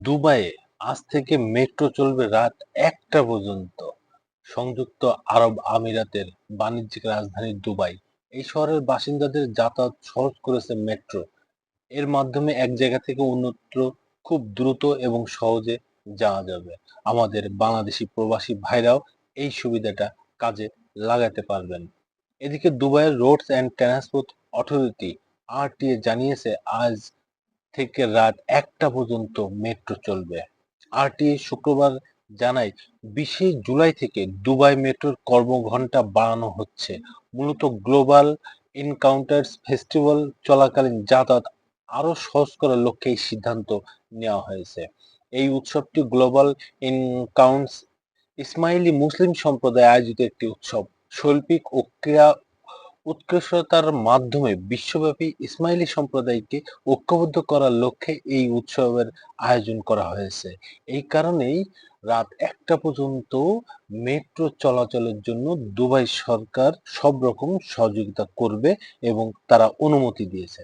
দুবাইয়ে আজ থেকে মেট্রো চলবে রাত ১টা পর্যন্ত। সংযুক্ত আরব আমিরাতের বাণিজ্যিক রাজধানী দুবাই। এই শহরের বাসিন্দাদের যাতায়াত সহজ করেছে মেট্রো। এর মাধ্যমে এক জায়গা থেকে অন্যত্র খুব দ্রুত এবং সহজে যাওয়া যাবে। আমাদের বাংলাদেশি প্রবাসী ভাইরাও এই সুবিধাটা কাজে লাগাতে পারবেন। এদিকে দুবাইয়ের roads and transport authority RTA জানিয়েছে আজ থেকে রাত ১টা পর্যন্ত মেট্রো চলবে। আরটিএ শুক্রবার জানায় ২০শে জুলাই থেকে দুবাই মেট্রোর কর্মঘণ্টা বাড়ানো হচ্ছে। মূলত গ্লোবাল এনকাউন্টার্স ফেস্টিভ্যাল চলাকালীন যাতায়াত আরো সহজ করার লক্ষ্যে এই সিদ্ধান্ত নেওয়া হয়েছে। এই উৎসবটি গ্লোবাল এনকাউন্টস ইসমাইলি মুসলিম সম্প্রদায় আয়োজিত একটি উৎসব। শৈল্পিক ও ক্রীড়া উৎকর্ষতার মাধ্যমে বিশ্বব্যাপী ইসমাইলি সম্প্রদায়কে ঐক্যবদ্ধ করার লক্ষ্যে এই উৎসবের আয়োজন করা হয়েছে। এই কারণেই রাত ১টা পর্যন্ত মেট্রো চলাচলের জন্য দুবাই সরকার সব রকম সহযোগিতা করবে এবং তারা অনুমতি দিয়েছে।